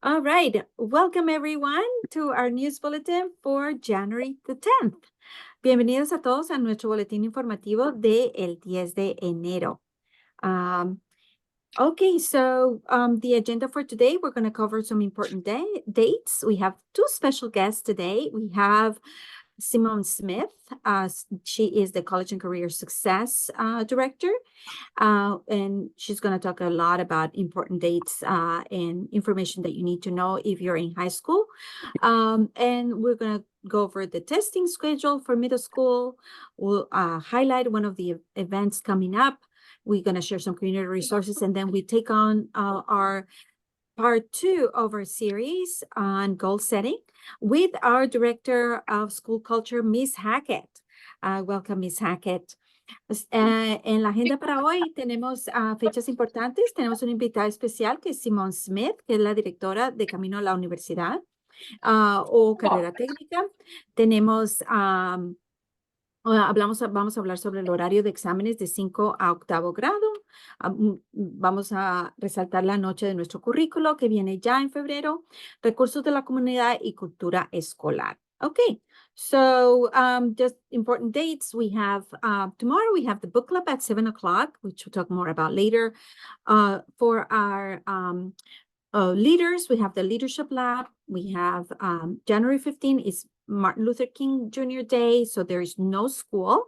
All right. Welcome everyone to our news bulletin for January the 10th. Bienvenidos a todos a nuestro boletín informativo de el 10 de enero. Okay, so the agenda for today, we're going to cover some important dates. We have two special guests today. We have Simone Smith. She is the College and Career Success Director. And she's going to talk a lot about important dates and information that you need to know if you're in high school. And we're going to go over the testing schedule for middle school. We'll highlight one of the events coming up. We're going to share some community resources, and then we take on our part 2 of our series on goal setting with our Director of School Culture, Miss Hackett. Welcome, Miss Hackett. En la agenda para hoy tenemos fechas importantes. Tenemos una invitada especial que es Simone Smith, que es la directora de Camino a la Universidad o Carrera Técnica. Tenemos, vamos a hablar sobre el horario de exámenes de 5 a 8º grado. Vamos a resaltar la noche de nuestro currículo que viene ya en febrero, recursos de la comunidad y cultura escolar. Okay, so just important dates. We have tomorrow we have the book club at 7 o'clock, which we'll talk more about later. For our leaders, we have the Leadership Lab. We have January 15 is Martin Luther King Jr. Day, so there is no school.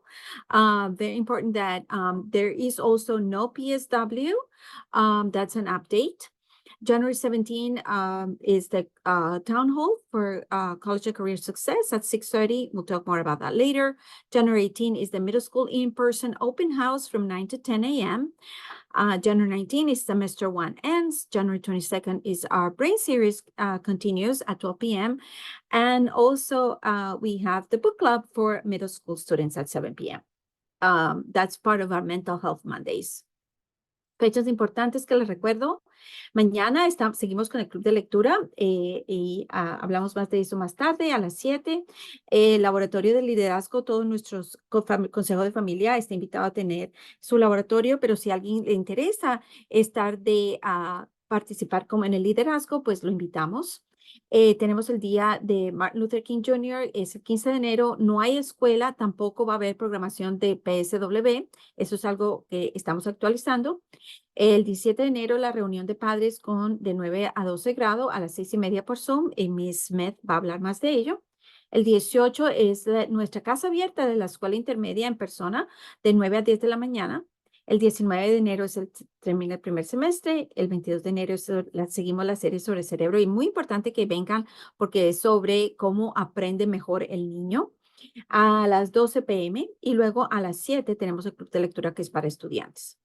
Very important that there is also no PSW. That's an update. January 17 is the town hall for College and Career Success at 6:30. We'll talk more about that later. January 18 is the middle school in-person open house from 9 to 10 a.m. January 19 is semester 1 ends. January 22nd is our brain series continues at 12 p.m. And also we have the book club for middle school students at 7 p.m. That's part of our Mental Health Mondays. Fechas importantes que les recuerdo. Mañana seguimos con el club de lectura y hablamos más de eso más tarde a las 7. El laboratorio de liderazgo, todos nuestros consejos de familia está invitado a tener su laboratorio, pero si a alguien le interesa participar como en el liderazgo, pues lo invitamos. Tenemos el día de Martin Luther King Jr., es el 15 de enero, no hay escuela, tampoco va a haber programación de PSW, eso es algo que estamos actualizando. El 17 de enero, la reunión de padres de 9 a 12 grado a las 6:30 por Zoom, y Miss Smith va a hablar más de ello. El 18 es nuestra casa abierta de la escuela intermedia en persona, de 9 a 10 de la mañana. El 19 de enero termina el primer semestre. El 22 de enero seguimos la serie sobre cerebro. Y muy importante que vengan porque es sobre cómo aprende mejor el niño. A las 12 p.m. y luego a las 7 tenemos el club de lectura que es para estudiantes.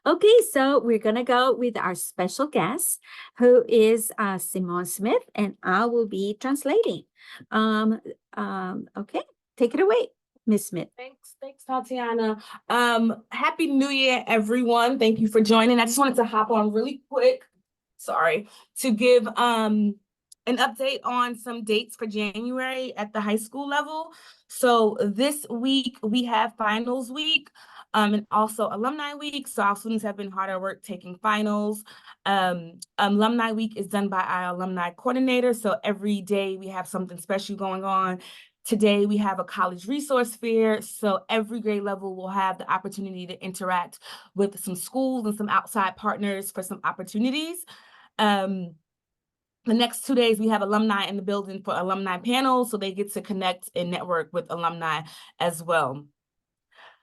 Okay, so we're going to go with our special guest, who is Simone Smith, and I will be translating. Okay, take it away, Miss Smith. Thanks, Tatiana. Happy New Year, everyone. Thank you for joining. I just wanted to hop on really quick, to give an update on some dates for January at the high school level. So this week we have finals week and also alumni week. So our students have been hard at work taking finals. Alumni week is done by our alumni coordinator. So every day we have something special going on. Today, we have a college resource fair, so every grade level will have the opportunity to interact with some schools and some outside partners for some opportunities. The next 2 days, we have alumni in the building for alumni panels, so they get to connect and network with alumni as well.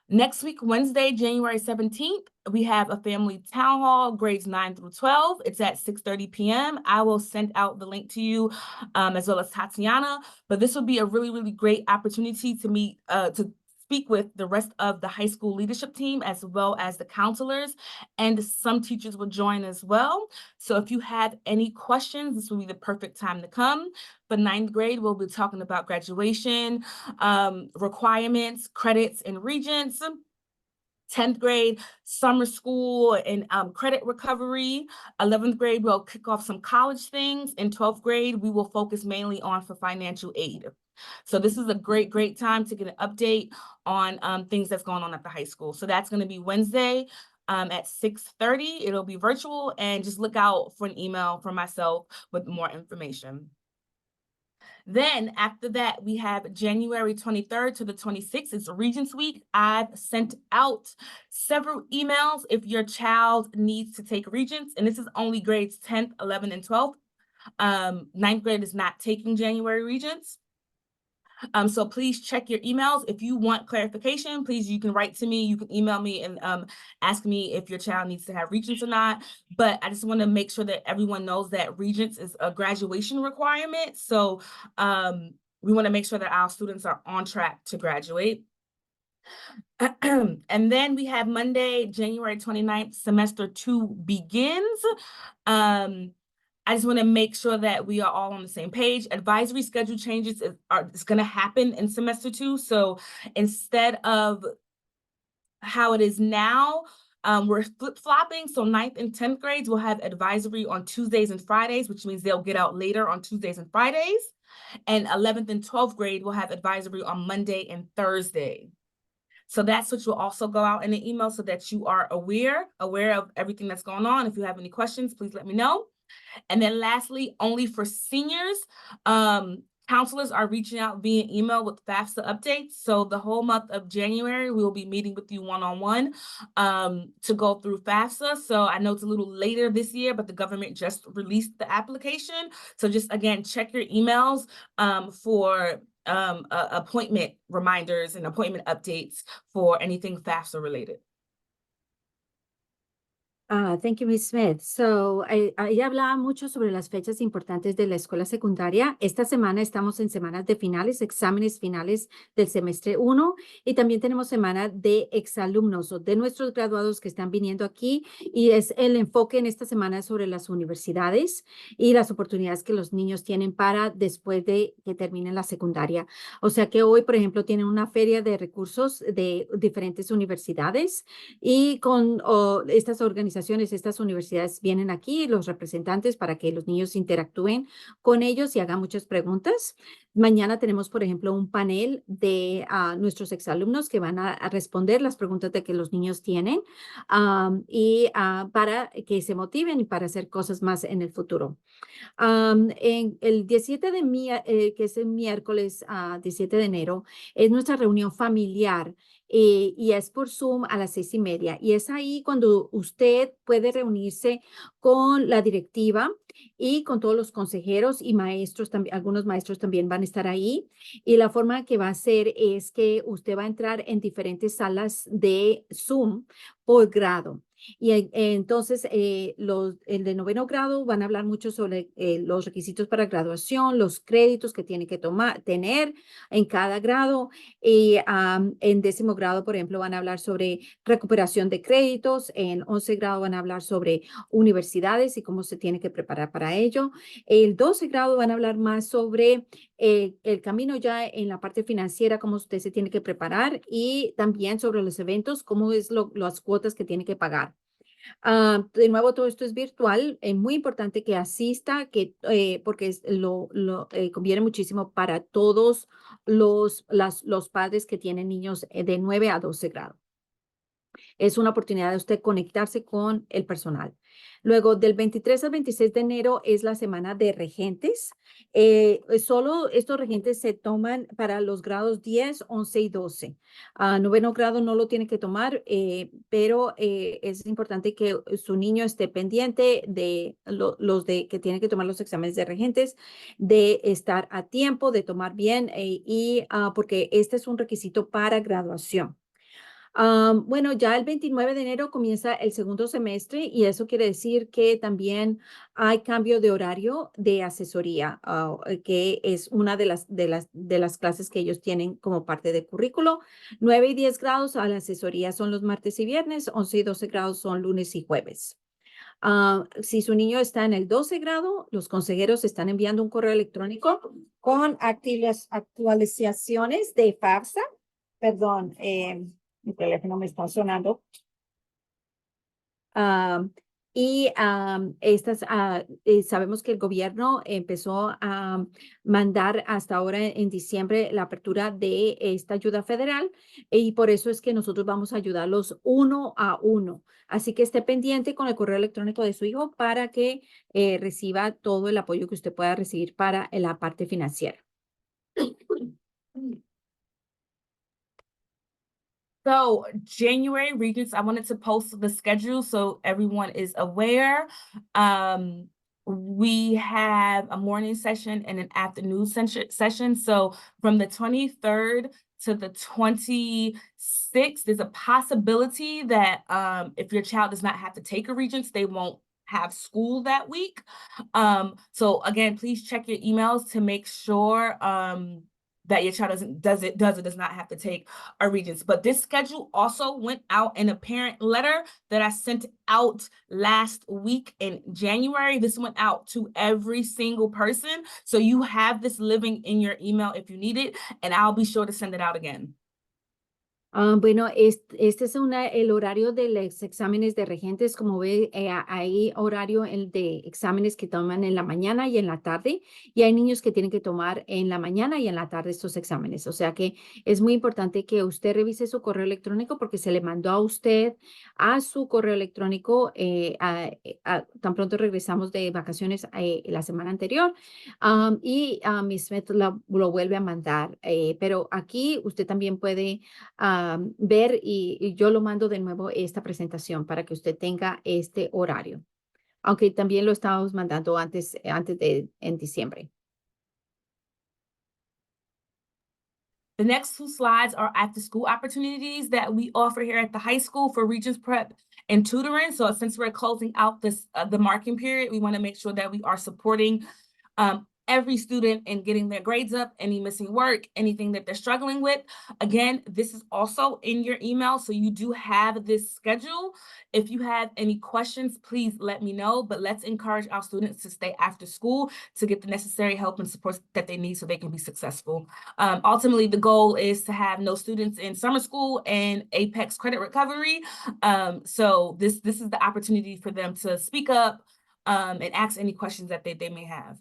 Next week, Wednesday, January 17th, we have a family town hall, grades 9 through 12. It's at 6:30 p.m. I will send out the link to you as well as Tatiana. But this will be a really, really great opportunity to meet, to speak with the rest of the high school leadership team as well as the counselors, and some teachers will join as well. So if you have any questions, this will be the perfect time to come. For 9th grade, we'll be talking about graduation, requirements, credits, and regents. 10th grade, summer school and credit recovery. 11th grade, we'll kick off some college things. In 12th grade, we will focus mainly on for financial aid. So this is a great time to get an update on things that's going on at the high school. So that's going to be Wednesday, at 6:30. It'll be virtual, and just look out for an email from myself with more information. Then after that, we have January 23rd to the 26th. It's Regents Week. I've sent out several emails if your child needs to take Regents, and this is only grades 10th, 11th, and 12th. 9th grade is not taking January Regents. So please check your emails. If you want clarification, please, you can write to me, you can email me and ask me if your child needs to have Regents or not. But I just want to make sure that everyone knows that Regents is a graduation requirement. So we want to make sure that our students are on track to graduate. And then we have Monday, January 29th, semester 2 begins. I just want to make sure that we are all on the same page. Advisory schedule changes is going to happen in semester 2. So instead of how it is now, we're flip-flopping. So 9th and 10th grades will have advisory on Tuesdays and Fridays, which means they'll get out later on Tuesdays and Fridays. And 11th and 12th grade will have advisory on Monday and Thursday. So that's what will also go out in the email so that you are aware of everything that's going on. If you have any questions, please let me know. And then lastly, only for seniors, counselors are reaching out via email with FAFSA updates. So the whole month of January, we will be meeting with you one-on-one to go through FAFSA. So I know it's a little later this year, but the government just released the application. So just, again, check your emails for appointment reminders and appointment updates for anything FAFSA related. Thank you, Ms. Smith. So, ella hablaba mucho sobre las fechas importantes de la escuela secundaria. Esta semana estamos en semanas de finales, exámenes finales del semestre 1, y también tenemos semana de exalumnos o de nuestros graduados que están viniendo aquí, y es el enfoque en esta semana sobre las universidades y las oportunidades que los niños tienen para después de que terminen la secundaria. O sea que hoy, por ejemplo, tienen una feria de recursos de diferentes universidades, y con estas organizaciones, estas universidades vienen aquí, los representantes, para que los niños interactúen con ellos y hagan muchas preguntas. Mañana tenemos, por ejemplo, un panel de nuestros exalumnos que van a responder las preguntas de que los niños tienen para que se motiven y para hacer cosas más en el futuro. En el 17 que es el miércoles 17 de enero, es nuestra reunión familiar. Y es por Zoom a las 6:30. Y es ahí cuando usted puede reunirse con la directiva y con todos los consejeros y maestros también. Algunos maestros también van a estar ahí. Y la forma que va a ser es que usted va a entrar en diferentes salas de Zoom por grado. Y entonces el de 9º grado van a hablar mucho sobre los requisitos para graduación, los créditos que tiene que tener en cada grado. Y en 10º grado, por ejemplo, van a hablar sobre recuperación de créditos. En 11 grado van a hablar sobre universidades y cómo se tiene que preparar para ello. El 12 grado van a hablar más sobre el camino ya en la parte financiera, cómo usted se tiene que preparar, y también sobre los eventos, cómo es las cuotas que tiene que pagar. De nuevo, todo esto es virtual. Es muy importante que asista, porque conviene muchísimo para todos los padres que tienen niños de 9 a 12 grados. Es una oportunidad de usted conectarse con el personal. Luego, del 23 al 26 de enero es la semana de regentes. Solo estos regentes se toman para los grados 10, 11 y 12. 9º grado no lo tiene que tomar, pero es importante que su niño esté pendiente de los que tienen que tomar los exámenes de regentes, de estar a tiempo, de tomar bien, porque este es un requisito para graduación. Bueno, ya el 29 de enero comienza el segundo semestre, y eso quiere decir que también hay cambio de horario de asesoría, que es una de las clases que ellos tienen como parte del currículo. 9 y 10 grados a la asesoría son los martes y viernes, 11 y 12 grados son lunes y jueves. Si su niño está en el 12 grado, los consejeros están enviando un correo electrónico con actualizaciones de FAFSA. Perdón, mi teléfono me está sonando. Y sabemos que el gobierno empezó a mandar hasta ahora en diciembre la apertura de esta ayuda federal y por eso es que nosotros vamos a ayudarlos uno a uno. Así que esté pendiente con el correo electrónico de su hijo para que reciba todo el apoyo que usted pueda recibir para la parte financiera. So January Regents, I wanted to post the schedule so everyone is aware. We have a morning session and an afternoon session. So from the 23rd to the 26th, there's a possibility that if your child does not have to take a Regents, they won't have school that week. So again, please check your emails to make sure that your child does not have to take a Regents. But this schedule also went out in a parent letter that I sent out last week in January. This went out to every single person. So you have this living in your email if you need it, and I'll be sure to send it out again. Bueno, este es el horario de los exámenes de regentes. Como ve, hay horario de exámenes que toman en la mañana y en la tarde, y hay niños que tienen que tomar en la mañana y en la tarde estos exámenes. O sea que es muy importante que usted revise su correo electrónico porque se le mandó a usted a su correo electrónico tan pronto regresamos de vacaciones la semana anterior. Y Miss Smith lo vuelve a mandar. Pero aquí usted también puede ver y yo lo mando de nuevo esta presentación para que usted tenga este horario, aunque también lo estábamos mandando antes en diciembre. The next two slides are after school opportunities that we offer here at the high school for Regents Prep and tutoring. So since we're closing out the marking period, we want to make sure that we are supporting every student in getting their grades up, any missing work, anything that they're struggling with. Again, this is also in your email, so you do have this schedule. If you have any questions, please let me know, but let's encourage our students to stay after school to get the necessary help and support that they need so they can be successful. Ultimately, the goal is to have no students in summer school and Apex credit recovery. So this is the opportunity for them to speak up and ask any questions that they may have.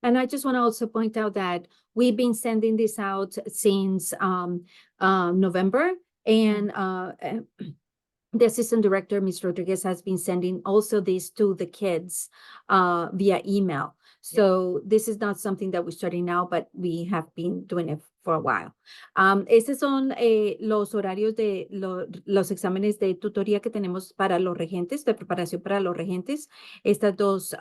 And I just want to also point out that we've been sending this out since November, and the assistant director, Ms. Rodriguez, has been sending also this to the kids via email. So this is not something that we're starting now, but we have been doing it for a while. Estos son los horarios de los exámenes de tutoría que tenemos para los regentes, de preparación para los regentes. Estas dos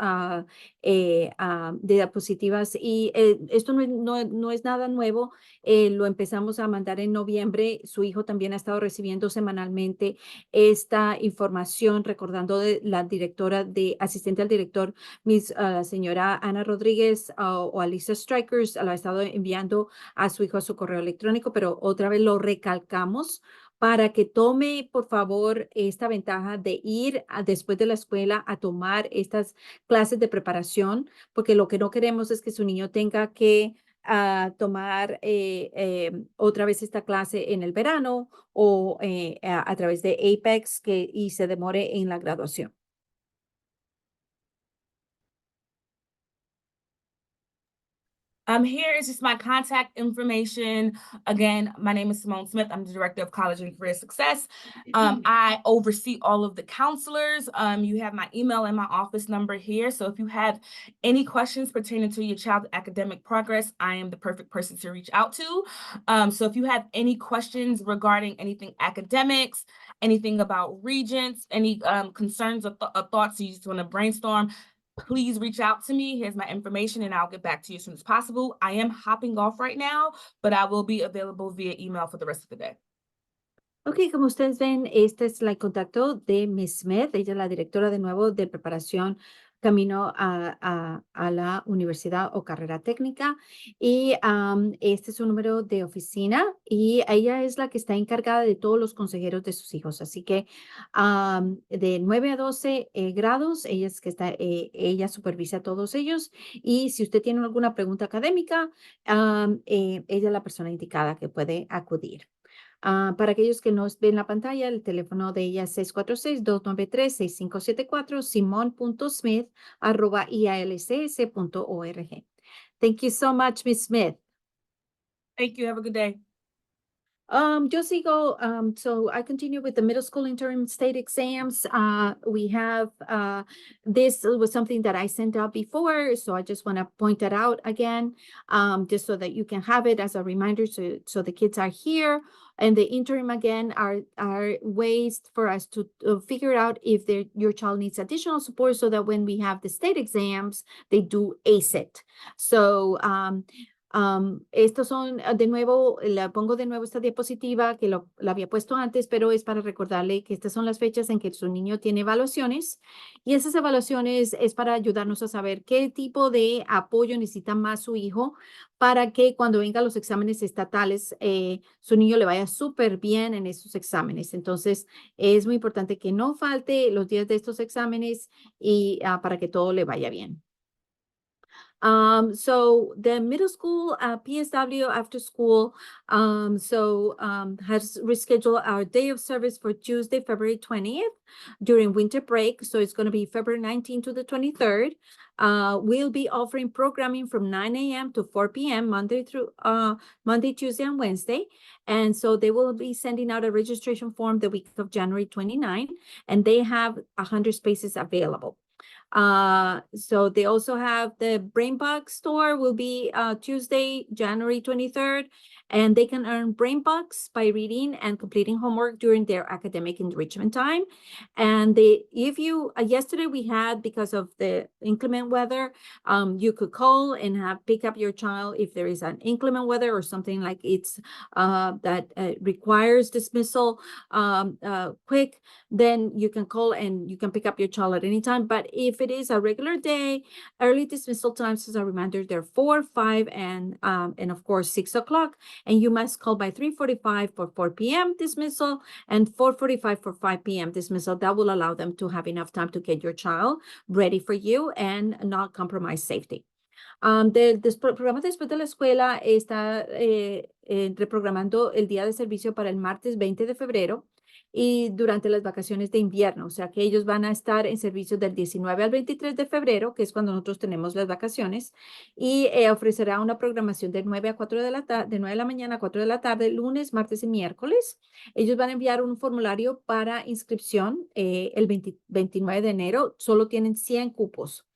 diapositivas. Y esto no es nada nuevo. Lo empezamos a mandar en noviembre. Su hijo también ha estado recibiendo semanalmente esta información, recordando de la directora asistente al director, la señora Ana Rodríguez o a Lisa Strikers, la ha estado enviando a su hijo a su correo electrónico, pero otra vez lo recalcamos para que tome, por favor, esta ventaja de ir después de la escuela a tomar estas clases de preparación, porque lo que no queremos es que su niño tenga que tomar otra vez esta clase en el verano o a través de Apex y se demore en la graduación. Here is just my contact information. Again, my name is Simone Smith. I'm the Director of College and Career Success. I oversee all of the counselors. You have my email and my office number here. So if you have any questions pertaining to your child's academic progress, I am the perfect person to reach out to. So if you have any questions regarding anything academics, anything about Regents, any concerns or thoughts you just want to brainstorm, please reach out to me. Here's my information and I'll get back to you as soon as possible. I am hopping off right now, but I will be available via email for the rest of the day. Ok, como ustedes ven, este es el contacto de Miss Smith. Ella es la directora de nuevo de preparación camino a la universidad o carrera técnica. Y este es su número de oficina y ella es la que está encargada de todos los consejeros de sus hijos. Así que de 9 a 12 grados, ella supervisa a todos ellos. Y si usted tiene alguna pregunta académica, ella es la persona indicada que puede acudir. Para aquellos que no ven la pantalla, el teléfono de ella es 646-293-6574, simon.smith@ialcs.org. Thank you so much, Miss Smith. Thank you. Have a good day. Yo sigo, so I continue with the middle school interim state exams. We have, this was something that I sent out before, so I just want to point that out again, just so that you can have it as a reminder, so the kids are here. And the interim again are ways for us to figure out if your child needs additional support, so that when we have the state exams, they do ace it. So, estos son, de nuevo, la pongo de nuevo esta diapositiva que la había puesto antes, pero es para recordarle que estas son las fechas en que su niño tiene evaluaciones, y esas evaluaciones es para ayudarnos a saber qué tipo de apoyo necesita más su hijo, para que cuando vengan los exámenes estatales, su niño le vaya súper bien en esos exámenes. Entonces, es muy importante que no falte los días de estos exámenes y para que todo le vaya bien. So the middle school PSW after school has rescheduled our day of service for Tuesday, February 20th during winter break. So it's going to be February 19th to the 23rd. We'll be offering programming from 9 a.m. to 4 p.m. Monday, Tuesday, and Wednesday. And so they will be sending out a registration form the week of January 29, and they have 100 spaces available. So they also have the Brain Bucks store will be Tuesday, January 23rd, and they can earn Brain Bucks by reading and completing homework during their academic enrichment time. And yesterday we had, because of the inclement weather, you could call and pick up your child if there is an inclement weather or something like it's that requires dismissal quick. Then you can call and you can pick up your child at any time. But if it is a regular day, early dismissal times, as a reminder, they're 4, 5, and of course 6 o'clock. And you must call by 3:45 for 4 p.m. dismissal and 4:45 for 5 p.m. dismissal. That will allow them to have enough time to get your child ready for you and not compromise safety. Del programa después de la escuela está reprogramando el día de servicio para el martes 20 de febrero y durante las vacaciones de invierno. O sea que ellos van a estar en servicio del 19 al 23 de febrero, que es cuando nosotros tenemos las vacaciones, y ofrecerá una programación de 9 a 4 de la tarde, de 9 de la mañana a 4 de la tarde, lunes, martes y miércoles. Ellos van a enviar un formulario para inscripción el 29 de enero. Solo tienen 100 cupos.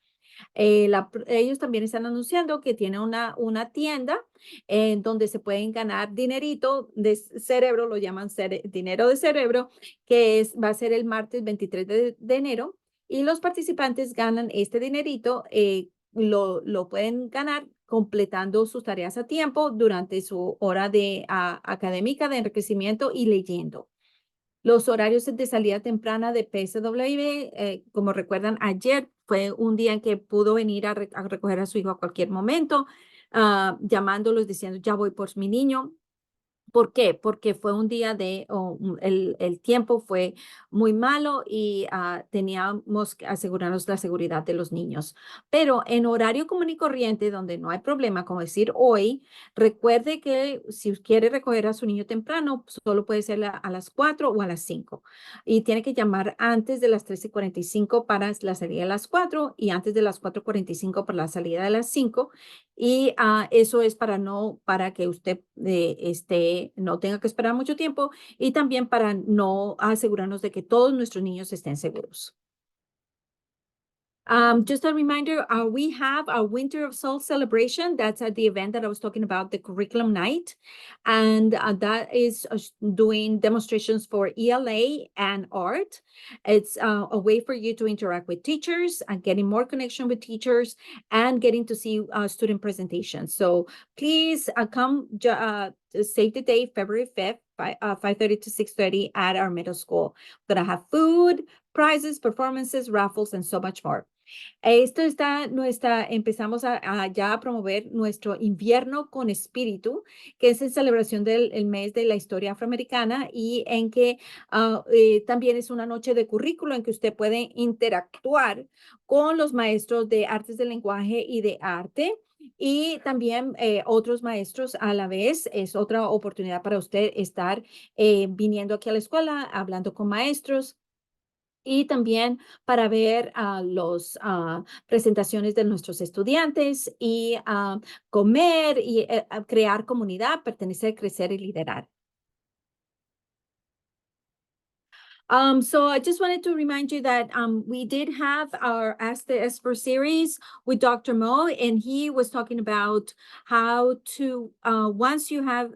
Ellos también están anunciando que tiene una tienda en donde se pueden ganar dinerito de cerebro, lo llaman dinero de cerebro, que va a ser el martes 23 de enero, y los participantes ganan este dinerito, lo pueden ganar completando sus tareas a tiempo durante su hora académica de enriquecimiento y leyendo. Los horarios de salida temprana de PSW, como recuerdan, ayer fue un día en que pudo venir a recoger a su hijo a cualquier momento, llamándolos diciendo, ya voy por mi niño. ¿Por qué? Porque fue un día el tiempo fue muy malo y teníamos que asegurarnos la seguridad de los niños. Pero en horario común y corriente, donde no hay problema, como decir hoy, recuerde que si quiere recoger a su niño temprano, solo puede ser a las 4 o a las 5. Y tiene que llamar antes de las 13:45 para la salida de las 4 y antes de las 4:45 para la salida de las 5. Y eso es para que usted no tenga que esperar mucho tiempo, y también para no asegurarnos de que todos nuestros niños estén seguros. Just a reminder, we have our Winter of Soul celebration. That's at the event that I was talking about, the curriculum night. And that is doing demonstrations for ELA and art. It's a way for you to interact with teachers and getting more connection with teachers and getting to see student presentations. So please come save the day, February 5th, 5:30 to 6:30 at our middle school. We're going to have food, prizes, performances, raffles, and so much more. Empezamos ya a promover nuestro invierno con espíritu, que es en celebración del mes de la historia afroamericana, y en que también es una noche de currículo en que usted puede interactuar con los maestros de artes del lenguaje y de arte, y también otros maestros a la vez. Es otra oportunidad para usted estar viniendo aquí a la escuela, hablando con maestros. Y también para ver las presentaciones de nuestros estudiantes y comer y crear comunidad, pertenecer, crecer y liderar. So I just wanted to remind you that we did have our Ask the Esper series with Dr. Mo, and he was talking about how to, once you have,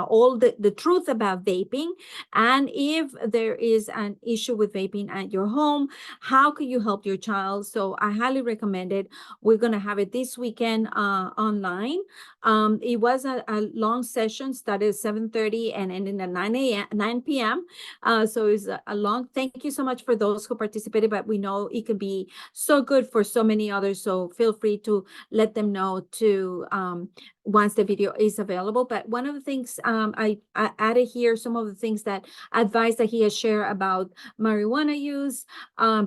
all the truth about vaping, and if there is an issue with vaping at your home, how can you help your child? So I highly recommend it. We're going to have it this weekend online. It was a long session, started at 7:30 and ended at 9 p.m. So it's a long, thank you so much for those who participated, but we know it can be so good for so many others. So feel free to let them know to once the video is available. But one of the things I added here, some of the things that advice that he has shared about marijuana use,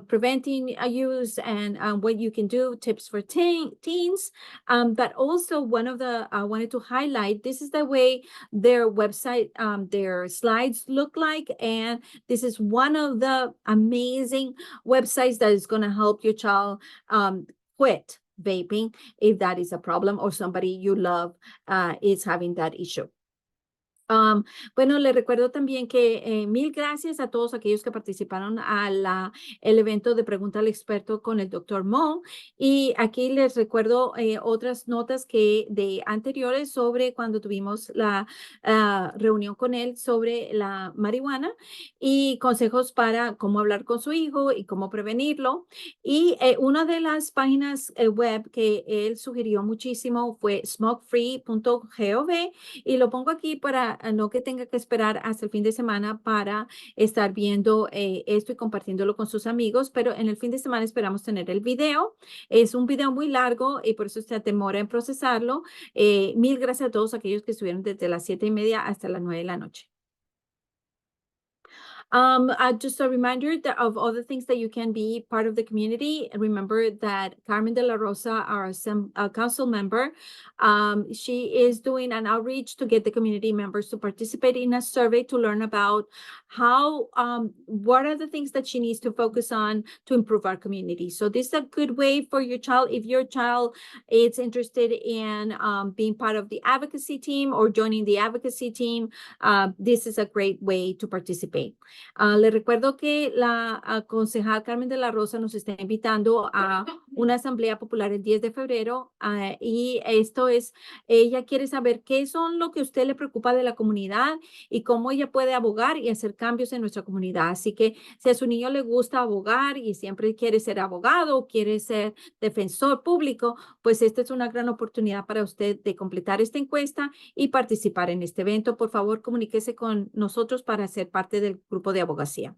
preventing use, and what you can do, tips for teens. But also one of the, I wanted to highlight, this is the way their website, their slides look like. And this is one of the amazing websites that is going to help your child quit vaping if that is a problem or somebody you love is having that issue. Bueno, les recuerdo también que mil gracias a todos aquellos que participaron el evento de Pregunta al Experto con el Dr. Mo. Y aquí les recuerdo otras notas de anteriores sobre cuando tuvimos la reunión con él sobre la marihuana y consejos para cómo hablar con su hijo y cómo prevenirlo. Y una de las páginas web que él sugirió muchísimo fue smokefree.gov, y lo pongo aquí para no que tenga que esperar hasta el fin de semana para estar viendo esto y compartiéndolo con sus amigos, pero en el fin de semana esperamos tener el video. Es un video muy largo y por eso se demora en procesarlo. Mil gracias a todos aquellos que estuvieron desde las 7:30 hasta las 9 de la noche. Just a reminder of all the things that you can be part of the community. Remember that Carmen de la Rosa, our council member, she is doing an outreach to get the community members to participate in a survey to learn about what are the things that she needs to focus on to improve our community. So this is a good way for your child. If your child is interested in being part of the advocacy team or joining the advocacy team, this is a great way to participate. Le recuerdo que la concejal Carmen de la Rosa nos está invitando a una asamblea popular el 10 de febrero y esto es, ella quiere saber qué son lo que a usted le preocupa de la comunidad y cómo ella puede abogar y hacer cambios en nuestra comunidad. Así que si a su niño le gusta abogar y siempre quiere ser abogado o quiere ser defensor público, pues esta es una gran oportunidad para usted de completar esta encuesta y participar en este evento. Por favor, comuníquese con nosotros para ser parte del grupo de abogacía.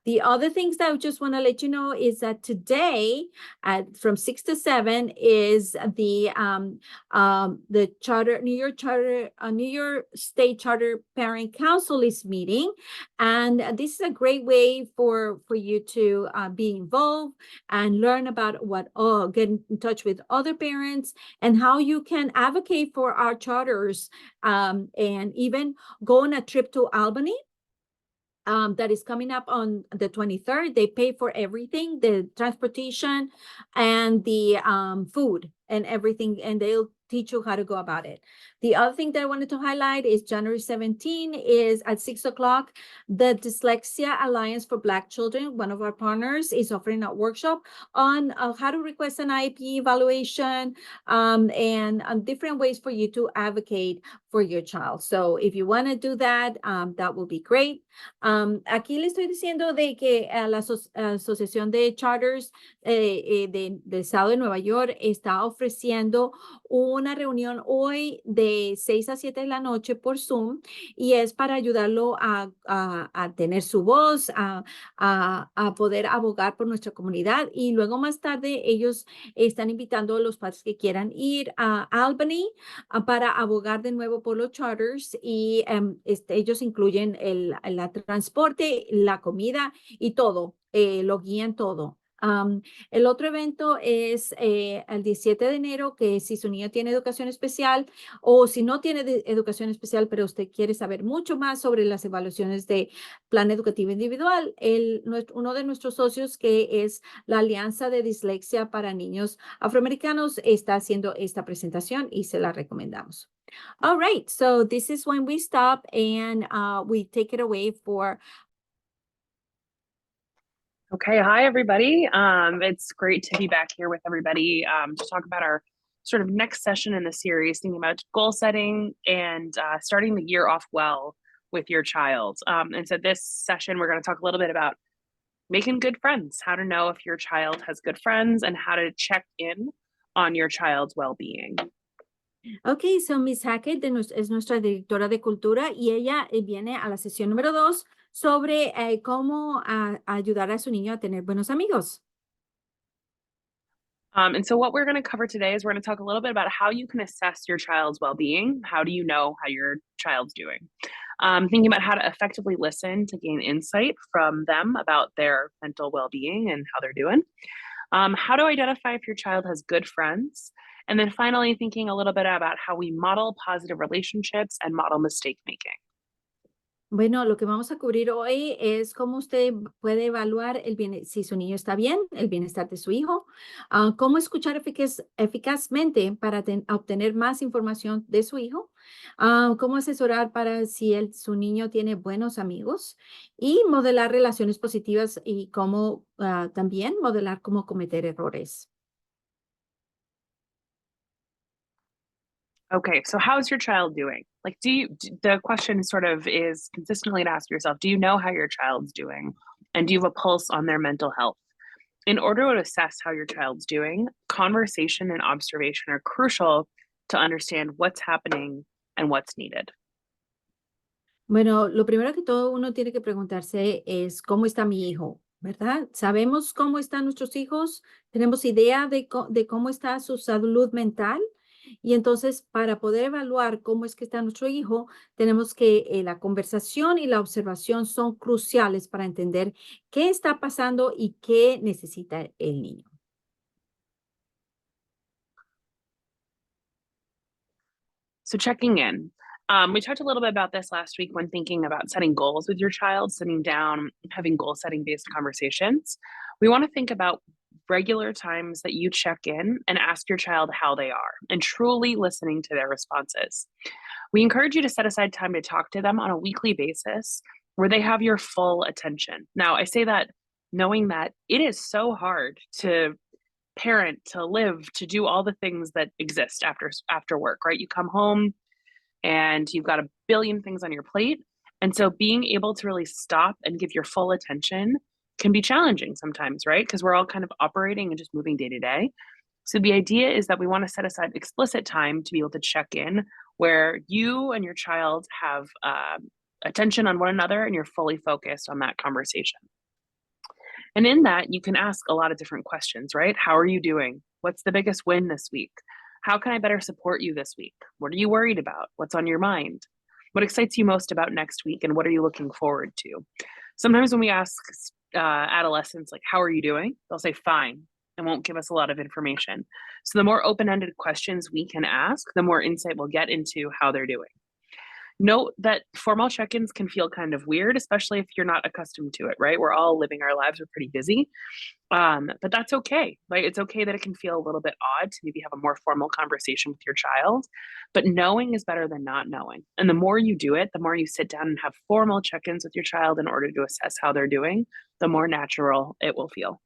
The other things that I just want to let you know is that today, from 6 to 7, is the charter, New York State Charter Parent Council is meeting, and this is a great way for you to be involved and learn about get in touch with other parents and how you can advocate for our charters, and even go on a trip to Albany. That is coming up on the 23rd. They pay for everything, the transportation and the food and everything, and they'll teach you how to go about it. The other thing that I wanted to highlight is January 17 is at 6 o'clock. The Dyslexia Alliance for Black Children, one of our partners, is offering a workshop on how to request an IEP evaluation and different ways for you to advocate for your child. So if you want to do that, that will be great. Aquí le estoy diciendo de que la Asociación de Charters del Estado de Nueva York está ofreciendo una reunión hoy de 6 a 7 de la noche por Zoom y es para ayudarlo a tener su voz, a poder abogar por nuestra comunidad, y luego más tarde ellos están invitando a los padres que quieran ir a Albany para abogar de nuevo por los charters, y ellos incluyen el transporte, la comida y todo, lo guían todo. El otro evento es el 17 de enero, que si su niño tiene educación especial o si no tiene educación especial, pero usted quiere saber mucho más sobre las evaluaciones de plan educativo individual, uno de nuestros socios, que es la Alianza de Dislexia para Niños Afroamericanos, está haciendo esta presentación y se la recomendamos. All right, so this is when we stop and we take it away for. Okay, hi everybody. It's great to be back here with everybody to talk about our sort of next session in the series, thinking about goal setting and starting the year off well with your child. And so this session, we're going to talk a little bit about making good friends, how to know if your child has good friends, and how to check in on your child's well-being. Ok, so Miss Hackett es nuestra directora de cultura y ella viene a la sesión número 2 sobre cómo ayudar a su niño a tener buenos amigos. And so what we're going to cover today is we're going to talk a little bit about how you can assess your child's well-being. How do you know how your child's doing? Thinking about how to effectively listen to gain insight from them about their mental well-being and how they're doing. How to identify if your child has good friends. And then finally, thinking a little bit about how we model positive relationships and model mistake making. Bueno, lo que vamos a cubrir hoy es cómo usted puede evaluar si su niño está bien, el bienestar de su hijo, cómo escuchar eficazmente para obtener más información de su hijo, cómo asesorar para si su niño tiene buenos amigos y modelar relaciones positivas y cómo también modelar cómo cometer errores. Okay, so how's your child doing? Like, the question sort of is consistently to ask yourself, do you know how your child's doing? And do you have a pulse on their mental health? In order to assess how your child's doing, conversation and observation are crucial to understand what's happening and what's needed. Bueno, lo primero que todo uno tiene que preguntarse es cómo está mi hijo, ¿verdad? ¿Sabemos cómo están nuestros hijos? ¿Tenemos idea de cómo está su salud mental? Y entonces, para poder evaluar cómo es que está nuestro hijo, tenemos que la conversación y la observación son cruciales para entender qué está pasando y qué necesita el niño. So checking in. We talked a little bit about this last week when thinking about setting goals with your child, sitting down, having goal setting based conversations. We want to think about regular times that you check in and ask your child how they are and truly listening to their responses. We encourage you to set aside time to talk to them on a weekly basis where they have your full attention. Now, I say that knowing that it is so hard to parent, to live, to do all the things that exist after work, right? You come home and you've got a billion things on your plate. And so being able to really stop and give your full attention can be challenging sometimes, right? Because we're all kind of operating and just moving day to day. So the idea is that we want to set aside explicit time to be able to check in where you and your child have attention on one another and you're fully focused on that conversation. And in that, you can ask a lot of different questions, right? How are you doing? What's the biggest win this week? How can I better support you this week? What are you worried about? What's on your mind? What excites you most about next week? And what are you looking forward to? Sometimes when we ask adolescents, like, how are you doing? They'll say, fine, and won't give us a lot of information. So the more open-ended questions we can ask, the more insight we'll get into how they're doing. Note that formal check-ins can feel kind of weird, especially if you're not accustomed to it, right? We're all living our lives, we're pretty busy. But that's okay. Like, it's okay that it can feel a little bit odd to maybe have a more formal conversation with your child, but knowing is better than not knowing. And the more you do it, the more you sit down and have formal check-ins with your child in order to assess how they're doing, the more natural it will feel.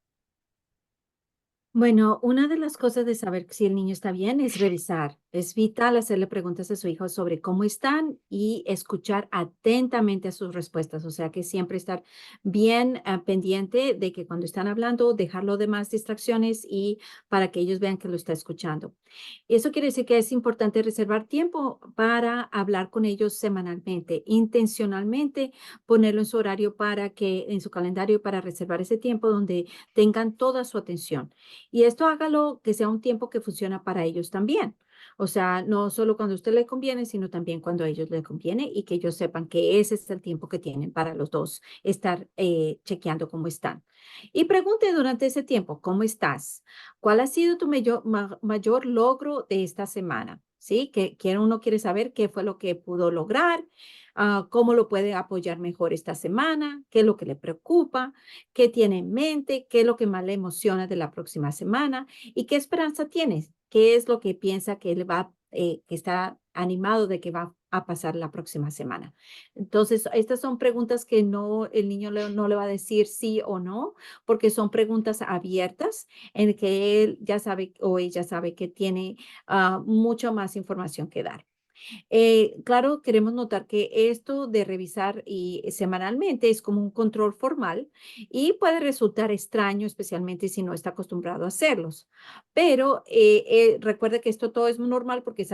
Bueno, una de las cosas de saber si el niño está bien es revisar. Es vital hacerle preguntas a su hijo sobre cómo están y escuchar atentamente a sus respuestas. O sea que siempre estar bien pendiente de que cuando están hablando, dejarlo de más distracciones y para que ellos vean que lo está escuchando. Eso quiere decir que es importante reservar tiempo para hablar con ellos semanalmente, intencionalmente ponerlo en su horario en su calendario para reservar ese tiempo donde tengan toda su atención. Y esto hágalo que sea un tiempo que funciona para ellos también. O sea, no solo cuando a usted le conviene, sino también cuando a ellos les conviene y que ellos sepan que ese es el tiempo que tienen para los dos estar chequeando cómo están. Y pregunte durante ese tiempo, ¿cómo estás? ¿Cuál ha sido tu mayor logro de esta semana? ¿Sí? Que uno quiere saber qué fue lo que pudo lograr, cómo lo puede apoyar mejor esta semana, qué es lo que le preocupa, qué tiene en mente, qué es lo que más le emociona de la próxima semana y qué esperanza tienes, qué es lo que piensa que él va, que está animado de que va a pasar la próxima semana. Entonces, estas son preguntas que no, el niño no le va a decir sí o no, porque son preguntas abiertas en que él ya sabe o ella sabe que tiene mucho más información que dar. Claro, queremos notar que esto de revisar y semanalmente es como un control formal y puede resultar extraño, especialmente si no está acostumbrado a hacerlos. Pero recuerde que esto todo es muy normal porque es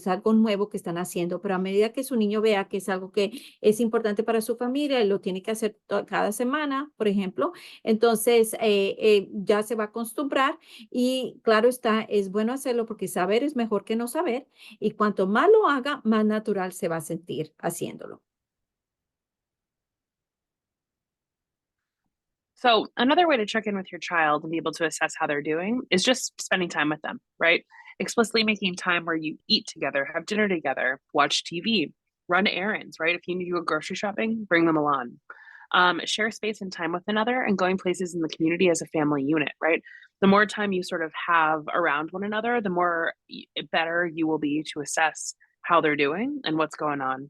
algo nuevo que están haciendo, pero a medida que su niño vea que es algo que es importante para su familia y lo tiene que hacer cada semana, por ejemplo, entonces ya se va a acostumbrar y claro está, es bueno hacerlo porque saber es mejor que no saber y cuanto más lo haga, más natural se va a sentir haciéndolo. So another way to check in with your child and be able to assess how they're doing is just spending time with them, right? Explicitly making time where you eat together, have dinner together, watch TV, run errands, right? If you need to go grocery shopping, bring them along. Share space and time with another and going places in the community as a family unit, right? The more time you sort of have around one another, the more better you will be to assess how they're doing and what's going on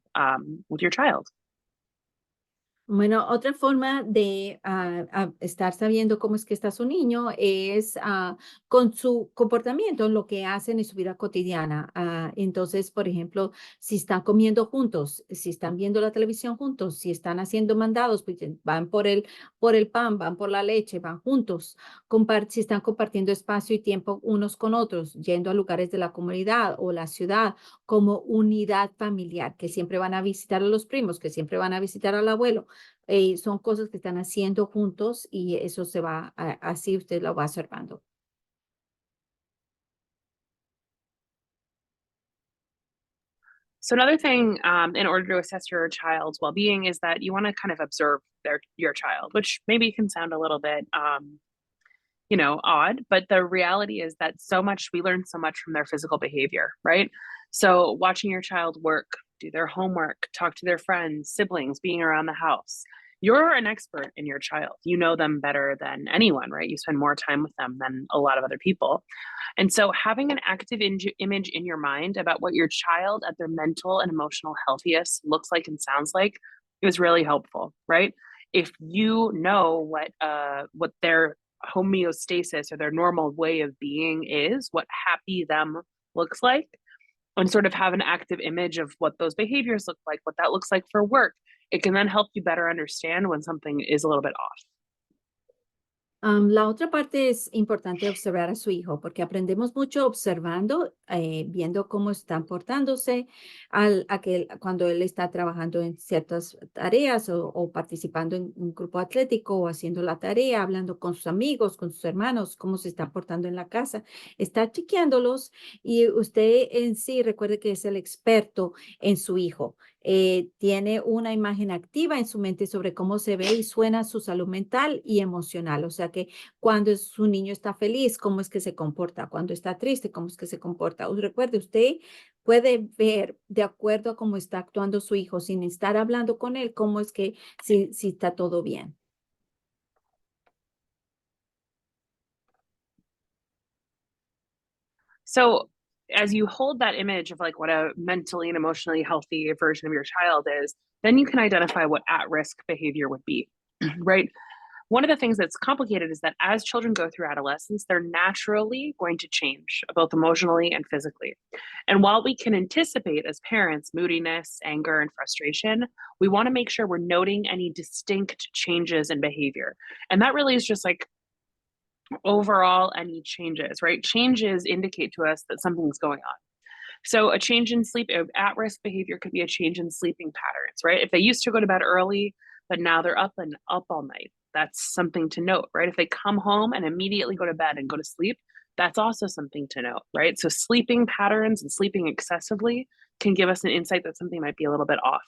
with your child. Bueno, otra forma de estar sabiendo cómo es que está su niño es con su comportamiento, lo que hacen en su vida cotidiana. Entonces, por ejemplo, si están comiendo juntos, si están viendo la televisión juntos, si están haciendo mandados, pues van por el pan, van por la leche, van juntos. Si están compartiendo espacio y tiempo unos con otros, yendo a lugares de la comunidad o la ciudad como unidad familiar, que siempre van a visitar a los primos, que siempre van a visitar al abuelo son cosas que están haciendo juntos y eso se va, así usted lo va observando. So another thing, in order to assess your child's well-being, is that you want to kind of observe your child, which maybe can sound a little bit, odd, but the reality is that we learn so much from their physical behavior, right? So watching your child work, do their homework, talk to their friends, siblings, being around the house. You're an expert in your child. You know them better than anyone, right? You spend more time with them than a lot of other people. And so having an active image in your mind about what your child at their mental and emotional healthiest looks like and sounds like is really helpful, right? If you know what their homeostasis or their normal way of being is, what happy them looks like, and sort of have an active image of what those behaviors look like, what that looks like for work, it can then help you better understand when something is a little bit off. La otra parte es importante observar a su hijo, porque aprendemos mucho observando, viendo cómo están portándose, cuando él está trabajando en ciertas tareas o participando en un grupo atlético o haciendo la tarea, hablando con sus amigos, con sus hermanos, cómo se está portando en la casa. Está chequeándolos y usted en sí recuerde que es el experto en su hijo. Tiene una imagen activa en su mente sobre cómo se ve y suena su salud mental y emocional. O sea que cuando su niño está feliz, cómo es que se comporta. Cuando está triste, cómo es que se comporta. Recuerde, usted puede ver de acuerdo a cómo está actuando su hijo sin estar hablando con él, cómo es que si está todo bien. So as you hold that image of like what a mentally and emotionally healthy version of your child is, then you can identify what at-risk behavior would be, right? One of the things that's complicated is that as children go through adolescence, they're naturally going to change, both emotionally and physically. And while we can anticipate as parents moodiness, anger, and frustration, we want to make sure we're noting any distinct changes in behavior. And that really is just like overall any changes, right? Changes indicate to us that something's going on. So a change in sleep, at-risk behavior could be a change in sleeping patterns, right? If they used to go to bed early, but now they're up all night, that's something to note, right? If they come home and immediately go to bed and go to sleep, That's also something to note, right? So sleeping patterns and sleeping excessively can give us an insight that something might be a little bit off.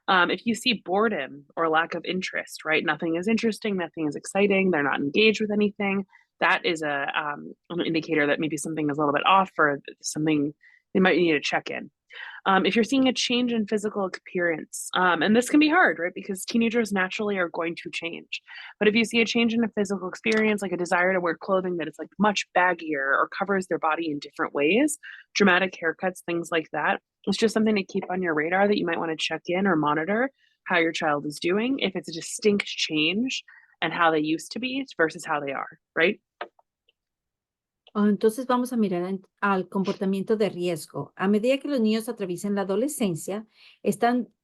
If you see boredom or lack of interest, right? Nothing is interesting, nothing is exciting, they're not engaged with anything. That is an indicator that maybe something is a little bit off or something they might need to check in. If you're seeing a change in physical appearance, and this can be hard, right? Because teenagers naturally are going to change. But if you see a change in a physical experience, like a desire to wear clothing that is like much baggier or covers their body in different ways, dramatic haircuts, things like that, it's just something to keep on your radar that you might want to check in or monitor how your child is doing. If it's a distinct change and how they used to be versus how they are, right? Entonces vamos a mirar al comportamiento de riesgo. A medida que los niños atraviesen la adolescencia,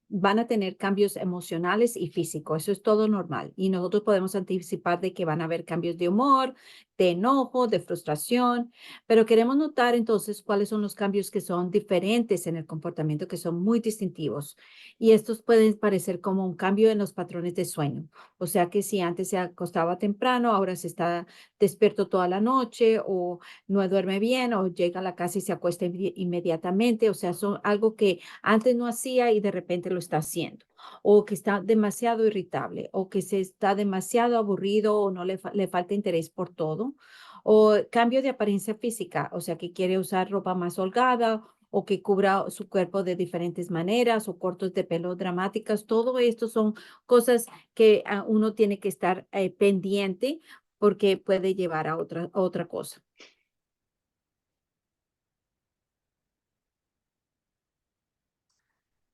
van a tener cambios emocionales y físicos. Eso es todo normal. Y nosotros podemos anticipar de que van a haber cambios de humor, de enojo, de frustración, pero queremos notar entonces cuáles son los cambios que son diferentes en el comportamiento, que son muy distintivos. Y estos pueden parecer como un cambio en los patrones de sueño. O sea que si antes se acostaba temprano, ahora se está despierto toda la noche o no duerme bien o llega a la casa y se acuesta inmediatamente. O sea, son algo que antes no hacía y de repente lo está haciendo. O que está demasiado irritable o que se está demasiado aburrido o no le falta interés por todo. O cambio de apariencia física, o sea, que quiere usar ropa más holgada o que cubra su cuerpo de diferentes maneras o cortos de pelo dramáticas. Todo esto son cosas que uno tiene que estar pendiente porque puede llevar a otra cosa.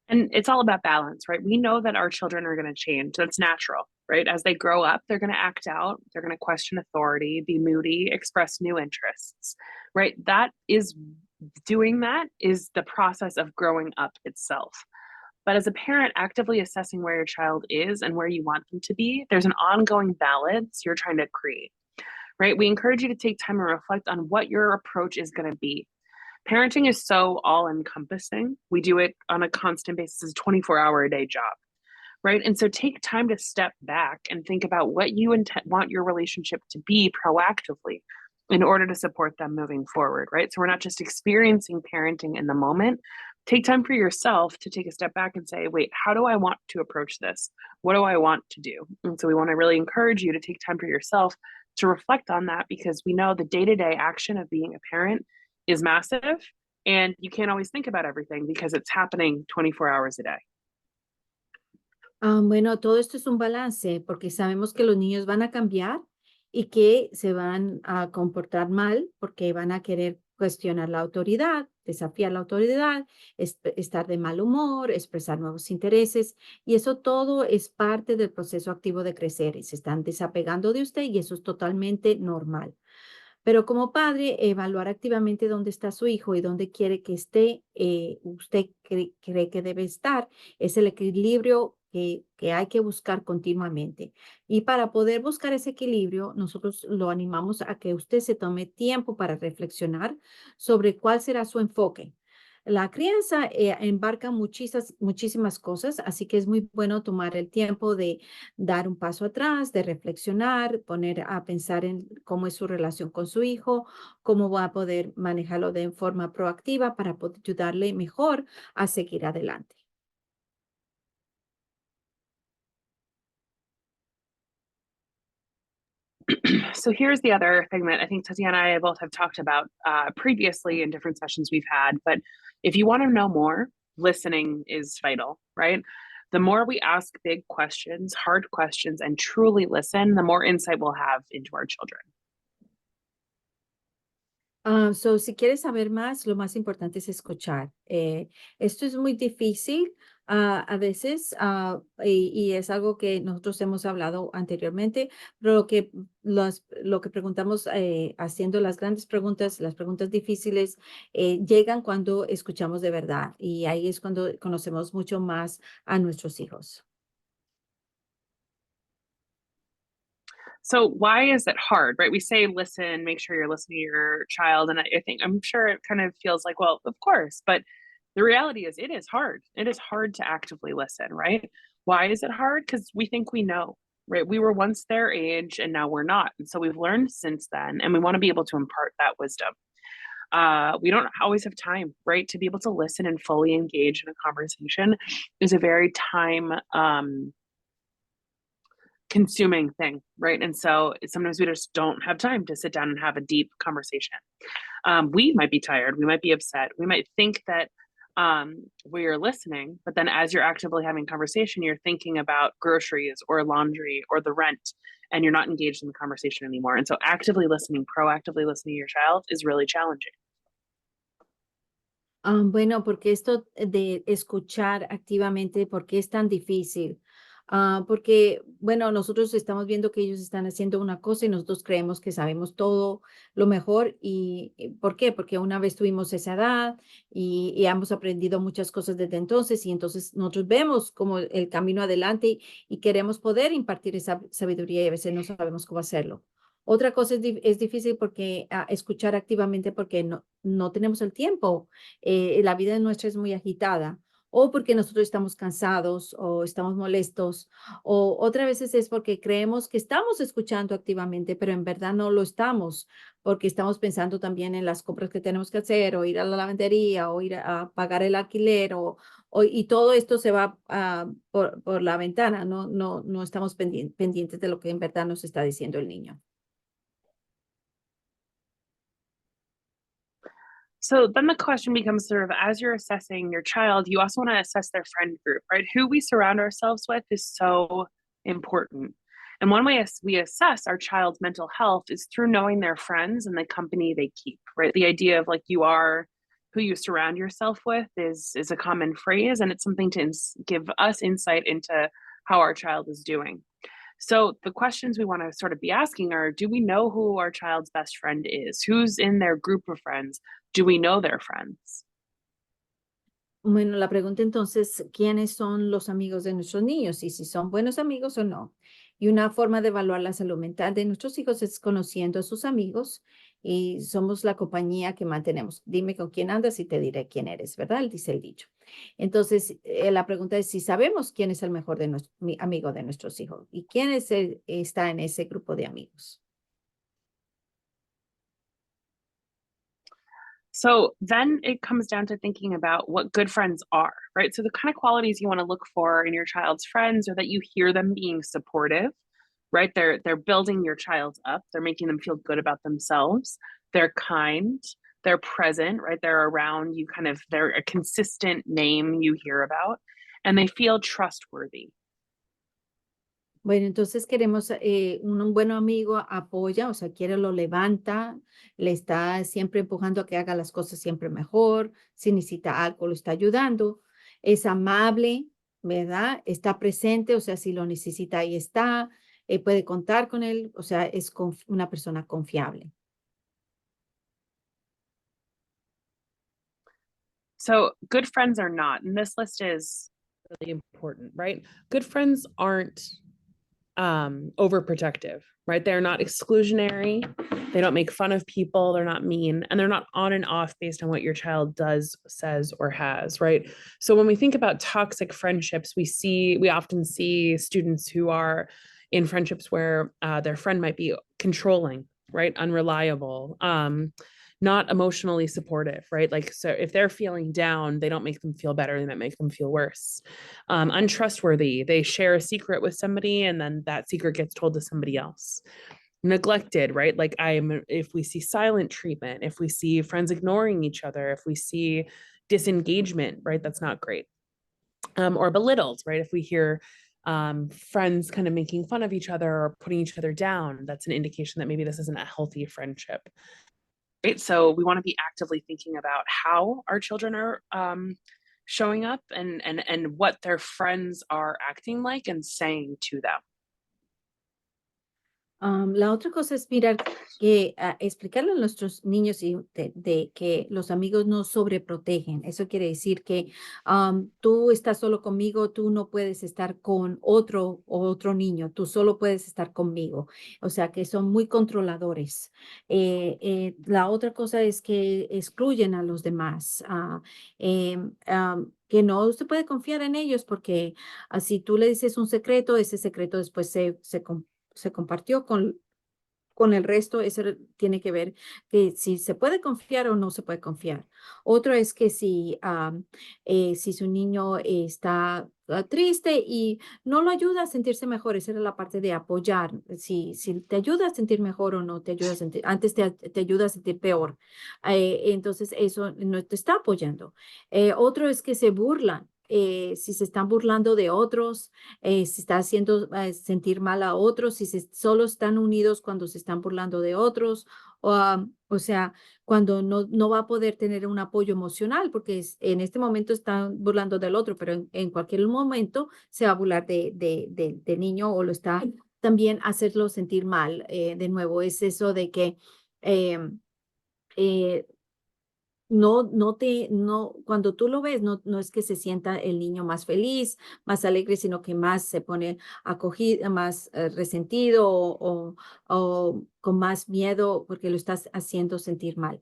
And it's all about balance, right? We know that our children are going to change. That's natural, right? As they grow up, they're going to act out, they're going to question authority, be moody, express new interests, right? Doing that is the process of growing up itself. But as a parent, actively assessing where your child is and where you want them to be, there's an ongoing balance you're trying to create, right? We encourage you to take time and reflect on what your approach is going to be. Parenting is so all encompassing. We do it on a constant basis, as a 24-hour a day job, right? And so take time to step back and think about what you want your relationship to be proactively in order to support them moving forward, right? So we're not just experiencing parenting in the moment. Take time for yourself to take a step back and say, wait, how do I want to approach this? What do I want to do? And so we want to really encourage you to take time for yourself to reflect on that, because we know the day-to-day action of being a parent is massive, and you can't always think about everything because it's happening 24 hours a day. Bueno, todo esto es un balance porque sabemos que los niños van a cambiar y que se van a comportar mal porque van a querer cuestionar la autoridad, desafiar la autoridad, estar de mal humor, expresar nuevos intereses, y eso todo es parte del proceso activo de crecer y se están desapegando de usted y eso es totalmente normal. Pero como padre, evaluar activamente dónde está su hijo y dónde quiere que esté, usted cree que debe estar, es el equilibrio que hay que buscar continuamente. Y para poder buscar ese equilibrio, nosotros lo animamos a que usted se tome tiempo para reflexionar sobre cuál será su enfoque. La crianza embarca muchísimas cosas, así que es muy bueno tomar el tiempo de dar un paso atrás, de reflexionar, poner a pensar en cómo es su relación con su hijo, cómo va a poder manejarlo de forma proactiva para poder ayudarle mejor a seguir adelante. So here's the other thing that I think Tatiana and I both have talked about previously in different sessions we've had. But if you want to know more, listening is vital, right? The more we ask big questions, hard questions, and truly listen, the more insight we'll have into our children. So, si quieres saber más, lo más importante es escuchar. Esto es muy difícil a veces y es algo que nosotros hemos hablado anteriormente, pero lo que preguntamos haciendo las grandes preguntas, las preguntas difíciles, llegan cuando escuchamos de verdad y ahí es cuando conocemos mucho más a nuestros hijos. So why is it hard, right? We say listen, make sure you're listening to your child. And I'm sure it kind of feels like, well, of course, but the reality is it is hard. It is hard to actively listen, right? Why is it hard? Because we think we know. right? We were once their age and now we're not. And so we've learned since then, and we want to be able to impart that wisdom. We don't always have time, right? To be able to listen and fully engage in a conversation is a very time consuming thing, right? And so sometimes we just don't have time to sit down and have a deep conversation. We might be tired, we might be upset, we might think that we're listening, but then as you're actively having conversation, you're thinking about groceries or laundry or the rent, and you're not engaged in the conversation anymore. And so actively listening, proactively listening to your child is really challenging. Bueno, porque esto de escuchar activamente, ¿por qué es tan difícil? Porque, bueno, nosotros estamos viendo que ellos están haciendo una cosa y nosotros creemos que sabemos todo lo mejor. ¿Y por qué? Porque una vez tuvimos esa edad y hemos aprendido muchas cosas desde entonces y entonces nosotros vemos como el camino adelante y queremos poder impartir esa sabiduría y a veces no sabemos cómo hacerlo. Otra cosa es difícil porque escuchar activamente porque no tenemos el tiempo. La vida nuestra es muy agitada o porque nosotros estamos cansados o estamos molestos o otras veces es porque creemos que estamos escuchando activamente, pero en verdad no lo estamos porque estamos pensando también en las compras que tenemos que hacer o ir a la lavandería o ir a pagar el alquiler y todo esto se va por la ventana. No estamos pendientes de lo que en verdad nos está diciendo el niño. So then the question becomes sort of, as you're assessing your child, you also want to assess their friend group, right? Who we surround ourselves with is so important. And one way we assess our child's mental health is through knowing their friends and the company they keep, right? The idea of like you are who you surround yourself with is a common phrase, and it's something to give us insight into how our child is doing. So the questions we want to sort of be asking are, do we know who our child's best friend is? Who's in their group of friends? Do we know their friends? Bueno, la pregunta entonces, ¿quiénes son los amigos de nuestros niños y si son buenos amigos o no? Y una forma de evaluar la salud mental de nuestros hijos es conociendo a sus amigos y somos la compañía que mantenemos. Dime con quién andas y te diré quién eres, ¿verdad? Dice el dicho. Entonces, la pregunta es si sabemos quién es el mejor amigo de nuestros hijos y quién está en ese grupo de amigos. So then it comes down to thinking about what good friends are, right? So the kind of qualities you want to look for in your child's friends are that you hear them being supportive, right? They're building your child up. They're making them feel good about themselves. They're kind. They're present, right? They're around you, they're a consistent name you hear about, and they feel trustworthy. Bueno, entonces queremos un buen amigo apoya, o sea, lo levanta, le está siempre empujando a que haga las cosas siempre mejor, si necesita algo lo está ayudando, es amable, ¿verdad? Está presente, o sea, si lo necesita ahí está, puede contar con él, o sea, es una persona confiable. So good friends are not, and this list is really important, right? Good friends aren't overprotective, right? They're not exclusionary. They don't make fun of people. They're not mean, and they're not on and off based on what your child does, says, or has, right? So when we think about toxic friendships, we often see students who are in friendships where their friend might be controlling, right? Unreliable, not emotionally supportive, right? Like, so if they're feeling down, they don't make them feel better, they might make them feel worse. Untrustworthy, they share a secret with somebody and then that secret gets told to somebody else. Neglected, right? Like if we see silent treatment, if we see friends ignoring each other, if we see disengagement, right? That's not great. Or belittled, right? If we hear friends kind of making fun of each other or putting each other down, that's an indication that maybe this isn't a healthy friendship. Right? So we want to be actively thinking about how our children are showing up and what their friends are acting like and saying to them. La otra cosa es mirar que explicarle a nuestros niños y de que los amigos no sobreprotegen. Eso quiere decir que tú estás solo conmigo, tú no puedes estar con otro niño, tú solo puedes estar conmigo. O sea que son muy controladores. La otra cosa es que excluyen a los demás. Que no se puede confiar en ellos porque si tú le dices un secreto, ese secreto después se compartió con el resto, eso tiene que ver que si se puede confiar o no se puede confiar. Otro es que si su niño está triste y no lo ayuda a sentirse mejor, esa era la parte de apoyar, si te ayuda a sentir mejor o no te ayuda a sentir, antes te ayuda a sentir peor. Entonces eso no te está apoyando. Otro es que se burlan. Si se están burlando de otros, si está haciendo sentir mal a otros, si solo están unidos cuando se están burlando de otros, o sea, cuando no va a poder tener un apoyo emocional, porque en este momento están burlando del otro, pero en cualquier momento se va a burlar del niño o lo está también hacerlo sentir mal. De nuevo, es eso de que em, eh, cuando tú lo ves, no es que se sienta el niño más feliz, más alegre, sino que más se pone acogido, más resentido o con más miedo porque lo estás haciendo sentir mal.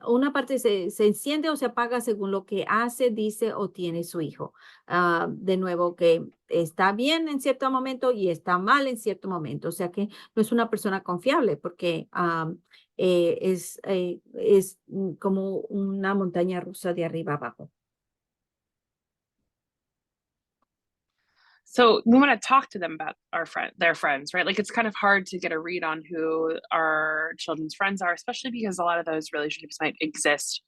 Una parte se enciende o se apaga según lo que hace, dice o tiene su hijo. De nuevo, que está bien en cierto momento y está mal en cierto momento. O sea que no es una persona confiable porque como una montaña rusa de arriba abajo. So we want to talk to them about their friends, right? Like it's kind of hard to get a read on who our children's friends are, especially because a lot of those relationships might exist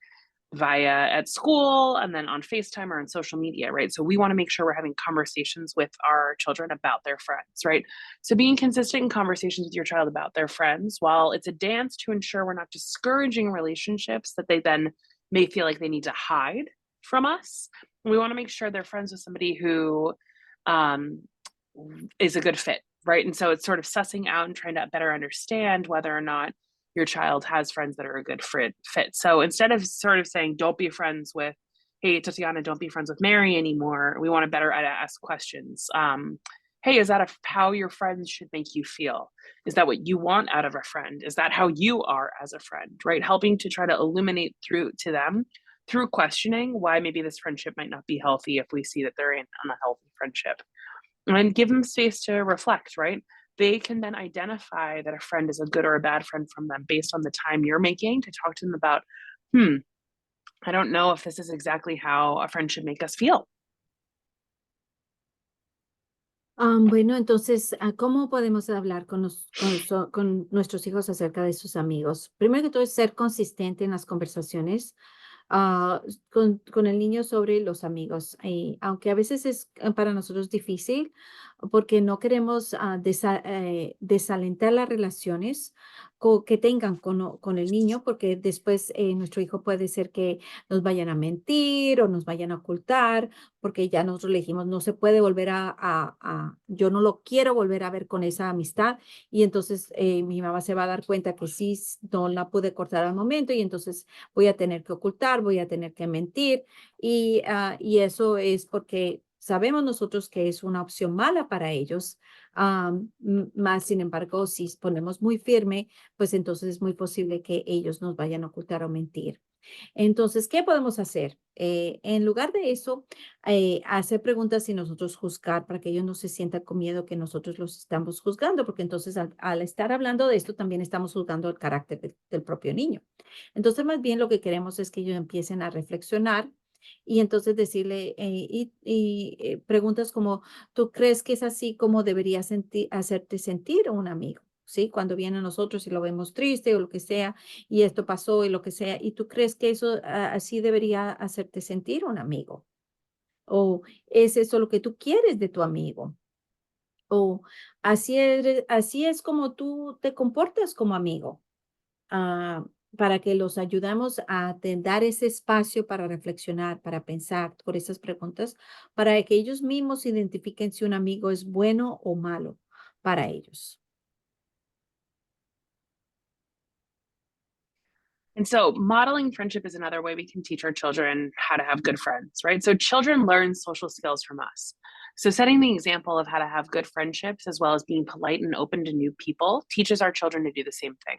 via at school and then on FaceTime or on social media, right? So we want to make sure we're having conversations with our children about their friends, right? So being consistent in conversations with your child about their friends, while it's a dance to ensure we're not discouraging relationships that they then may feel like they need to hide from us, we want to make sure they're friends with somebody who um, is a good fit, right? And so it's sort of sussing out and trying to better understand whether or not your child has friends that are a good fit. So instead of sort of saying, don't be friends with, hey, Tatiana, don't be friends with Mary anymore, we want to better ask questions. Hey, is that how your friends should make you feel? Is that what you want out of a friend? Is that how you are as a friend, right? Helping to try to illuminate through to them through questioning why maybe this friendship might not be healthy if we see that they're in on a healthy friendship and give them space to reflect, right? They can then identify that a friend is a good or a bad friend from them based on the time you're making to talk to them about, hmm, I don't know if this is exactly how a friend should make us feel. Bueno, entonces, ¿cómo podemos hablar con nuestros hijos acerca de sus amigos? Primero que todo es ser consistente en las conversaciones con el niño sobre los amigos. Aunque a veces es para nosotros difícil porque no queremos desalentar las relaciones que tengan con el niño, porque después nuestro hijo puede ser que nos vayan a mentir o nos vayan a ocultar, porque ya nosotros le dijimos, no se puede volver yo no lo quiero volver a ver con esa amistad. Y entonces mi mamá se va a dar cuenta que sí, no la pude cortar al momento y entonces voy a tener que ocultar, voy a tener que mentir y eso es porque sabemos nosotros que es una opción mala para ellos. Más sin embargo, si ponemos muy firme, pues entonces es muy posible que ellos nos vayan a ocultar o mentir. Entonces, ¿qué podemos hacer? En lugar de eso, hacer preguntas y nosotros juzgar para que ellos no se sientan con miedo que nosotros los estamos juzgando, porque entonces al estar hablando de esto también estamos juzgando el carácter del propio niño. Entonces, más bien lo que queremos es que ellos empiecen a reflexionar y entonces decirle preguntas como, ¿tú crees que es así como debería hacerte sentir un amigo? ¿Sí? Cuando viene a nosotros y lo vemos triste o lo que sea, y esto pasó y lo que sea, y tú crees que eso así debería hacerte sentir un amigo, o es eso lo que tú quieres de tu amigo, o así es como tú te comportas como amigo, ah, para que los ayudamos a dar ese espacio para reflexionar, para pensar por esas preguntas, para que ellos mismos identifiquen si un amigo es bueno o malo para ellos. And so modeling friendship is another way we can teach our children how to have good friends, right? So children learn social skills from us. So setting the example of how to have good friendships as well as being polite and open to new people teaches our children to do the same thing.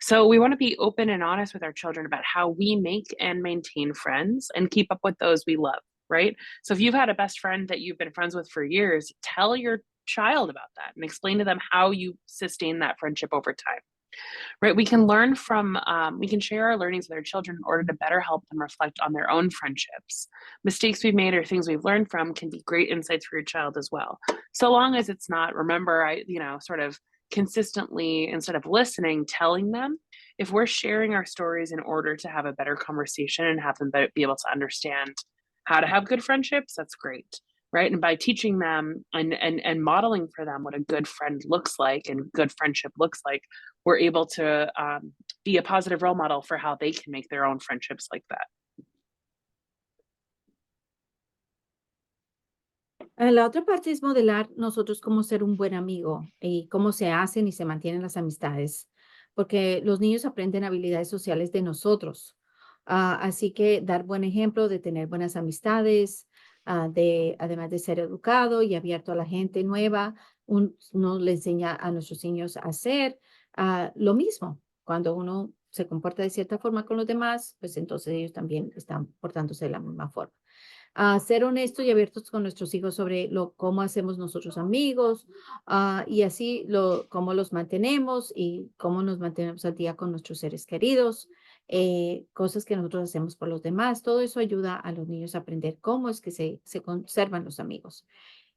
So we want to be open and honest with our children about how we make and maintain friends and keep up with those we love, right? So if you've had a best friend that you've been friends with for years, tell your child about that and explain to them how you sustain that friendship over time. Right, we can learn from, we can share our learnings with our children in order to better help them reflect on their own friendships. Mistakes we've made or things we've learned from can be great insights for your child as well. So long as it's not, remember, sort of consistently, instead of listening, telling them, if we're sharing our stories in order to have a better conversation and have them be able to understand how to have good friendships, that's great. Right. And by teaching them and modeling for them what a good friend looks like and good friendship looks like, we're able to be a positive role model for how they can make their own friendships like that. La otra parte es modelar nosotros cómo ser un buen amigo y cómo se hacen y se mantienen las amistades, porque los niños aprenden habilidades sociales de nosotros. Así que dar buen ejemplo de tener buenas amistades, además de ser educado y abierto a la gente nueva, uno le enseña a nuestros niños a hacer lo mismo. Cuando uno se comporta de cierta forma con los demás, pues entonces ellos también están portándose de la misma forma. Ser honestos y abiertos con nuestros hijos sobre cómo hacemos nosotros amigos, y así cómo los mantenemos y cómo nos mantenemos al día con nuestros seres queridos, cosas que nosotros hacemos por los demás. Todo eso ayuda a los niños a aprender cómo es que se conservan los amigos.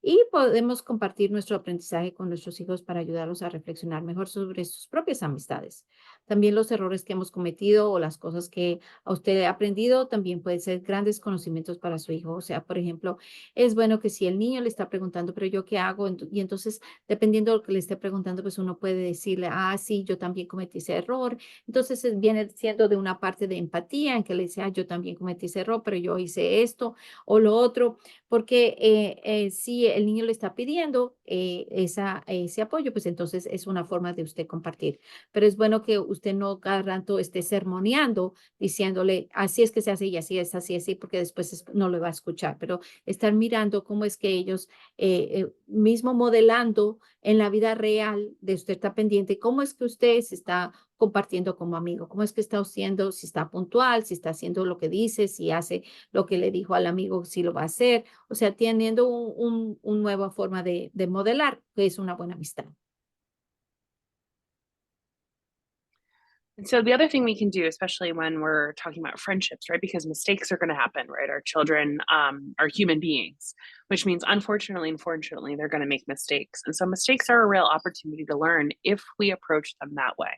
Y podemos compartir nuestro aprendizaje con nuestros hijos para ayudarlos a reflexionar mejor sobre sus propias amistades. También los errores que hemos cometido o las cosas que a usted ha aprendido también pueden ser grandes conocimientos para su hijo. O sea, por ejemplo, es bueno que si el niño le está preguntando, pero yo qué hago, y entonces, dependiendo de lo que le esté preguntando, pues uno puede decirle, sí, yo también cometí ese error. Entonces, viene siendo de una parte de empatía en que le dice, yo también cometí ese error, pero yo hice esto o lo otro, porque si el niño le está pidiendo ese apoyo, pues entonces es una forma de usted compartir. Pero es bueno que usted no cada rato esté sermoneando, diciéndole, así es que se hace y así, así, porque después no lo va a escuchar. Pero estar mirando cómo es que ellos, mismo modelando en la vida real, de usted está pendiente, cómo es que usted se está compartiendo como amigo, cómo es que está haciendo, si está puntual, si está haciendo lo que dice, si hace lo que le dijo al amigo, si lo va a hacer. O sea, teniendo una nueva forma de modelar, que es una buena amistad. And so the other thing we can do, especially when we're talking about friendships, right? Because mistakes are going to happen, right? Our children are human beings, which means unfortunately and fortunately, they're going to make mistakes. And so mistakes are a real opportunity to learn if we approach them that way.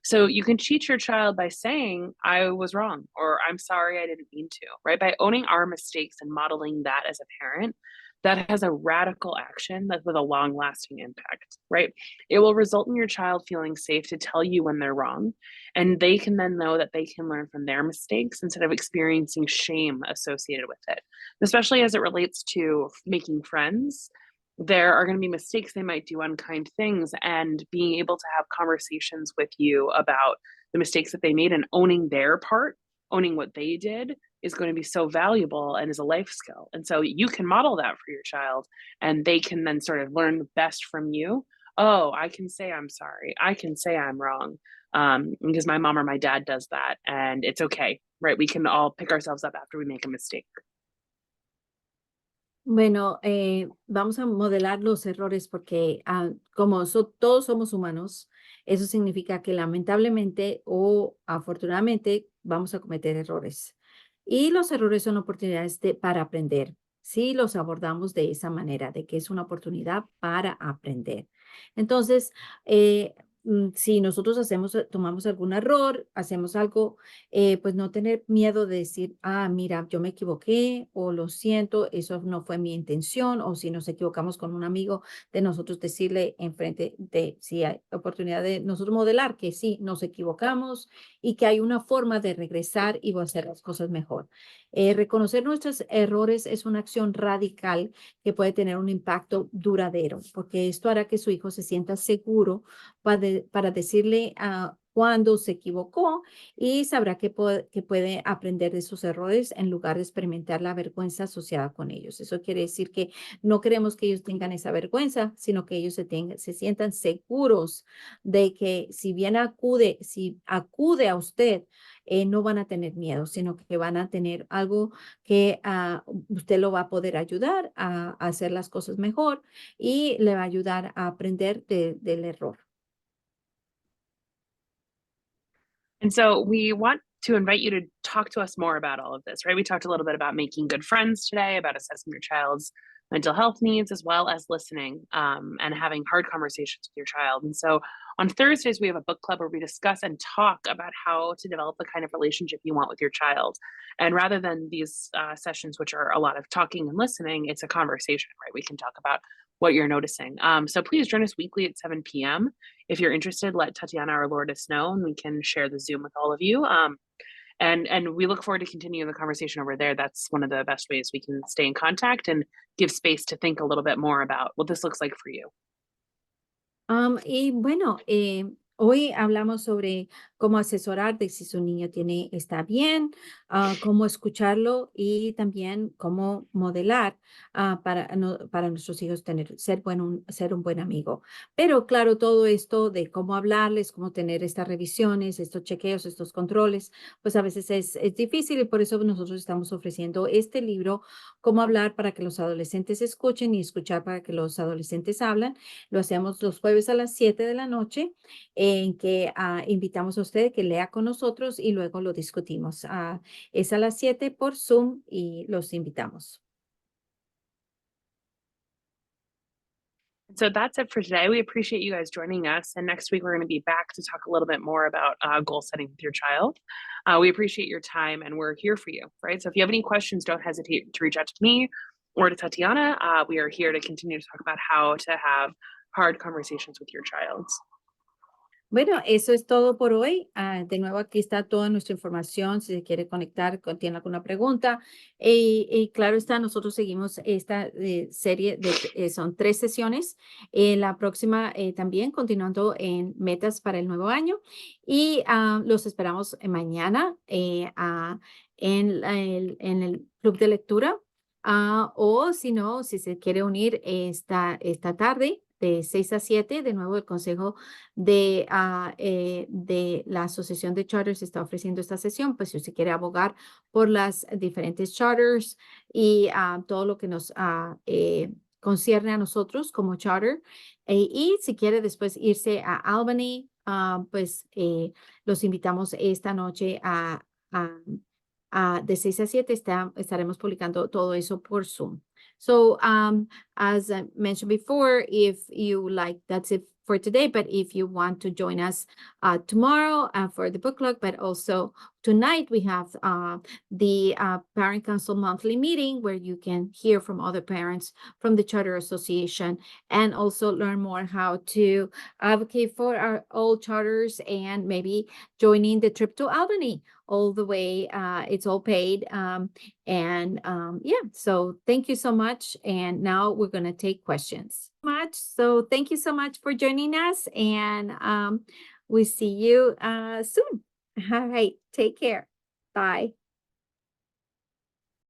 So you can teach your child by saying, I was wrong, or I'm sorry, I didn't mean to, right? By owning our mistakes and modeling that as a parent, that has a radical action that's with a long lasting impact, right? It will result in your child feeling safe to tell you when they're wrong. And they can then know that they can learn from their mistakes instead of experiencing shame associated with it, especially as it relates to making friends. There are going to be mistakes. They might do unkind things, and being able to have conversations with you about the mistakes that they made and owning their part, owning what they did, is going to be so valuable and is a life skill. And so you can model that for your child, and they can then sort of learn the best from you. Oh, I can say I'm sorry. I can say I'm wrong, because my mom or my dad does that, and it's okay, right? We can all pick ourselves up after we make a mistake. Bueno, vamos a modelar los errores porque como todos somos humanos, eso significa que lamentablemente o afortunadamente vamos a cometer errores. Y los errores son oportunidades para aprender. Si los abordamos de esa manera, de que es una oportunidad para aprender. Entonces, si nosotros tomamos algún error, hacemos algo, pues no tener miedo de decir, mira, yo me equivoqué o lo siento, eso no fue mi intención, o si nos equivocamos con un amigo, de nosotros decirle enfrente de si hay oportunidad de nosotros modelar que sí, nos equivocamos y que hay una forma de regresar y hacer las cosas mejor. Reconocer nuestros errores es una acción radical que puede tener un impacto duradero, porque esto hará que su hijo se sienta seguro para decirle cuándo se equivocó y sabrá que puede aprender de sus errores en lugar de experimentar la vergüenza asociada con ellos. Eso quiere decir que no queremos que ellos tengan esa vergüenza, sino que ellos se sientan seguros de que si acude a usted, no van a tener miedo, sino que van a tener algo que usted lo va a poder ayudar a hacer las cosas mejor y le va a ayudar a aprender del error. And so we want to invite you to talk to us more about all of this, right? We talked a little bit about making good friends today, about assessing your child's mental health needs, as well as listening and having hard conversations with your child. And so on Thursdays, we have a book club where we discuss and talk about how to develop the kind of relationship you want with your child. And rather than these sessions, which are a lot of talking and listening, it's a conversation, right? We can talk about what you're noticing. So please join us weekly at 7 p.m. If you're interested, let Tatiana or Lourdes know, and we can share the Zoom with all of you. And we look forward to continuing the conversation over there. That's one of the best ways we can stay in contact and give space to think a little bit more about what this looks like for you. Y bueno, hoy hablamos sobre cómo asesorar de si su niño está bien, cómo escucharlo y también cómo modelar para nuestros hijos ser un buen amigo. Pero claro, todo esto de cómo hablarles, cómo tener estas revisiones, estos chequeos, estos controles, pues a veces es difícil y por eso nosotros estamos ofreciendo este libro, Cómo hablar para que los adolescentes escuchen y escuchar para que los adolescentes hablan. Lo hacemos los jueves a las 7 de la noche, en que invitamos a usted que lea con nosotros y luego lo discutimos. Es a las 7 por Zoom y los invitamos. So that's it for today. We appreciate you guys joining us. And next week, we're going to be back to talk a little bit more about goal setting with your child. We appreciate your time and we're here for you, right? So if you have any questions, don't hesitate to reach out to me or to Tatiana. We are here to continue to talk about how to have hard conversations with your child. Bueno, eso es todo por hoy. De nuevo, aquí está toda nuestra información. Si se quiere conectar, tiene alguna pregunta. Y claro está, nosotros seguimos esta serie son 3 sesiones. La próxima también continuando en metas para el nuevo año. Y los esperamos mañana en el club de lectura. O si no, si se quiere unir esta tarde de 6 a 7, de nuevo el Consejo de la Asociación de Charters está ofreciendo esta sesión, pues si usted quiere abogar por las diferentes charters y todo lo que nos concierne a nosotros como charter. Y si quiere después irse a Albany, pues los invitamos esta noche de 6 a 7 estaremos publicando todo eso por Zoom. So as I mentioned before, if you like, that's it for today. But if you want to join us tomorrow for the book club, but also tonight we have the Parent Council monthly meeting where you can hear from other parents from the Charter Association and also learn more how to advocate for our old charters and maybe joining the trip to Albany all the way. It's all paid. Yeah, so thank you so much. And now we're going to take questions. So thank you so much for joining us, and we see you soon. All right, take care. Bye.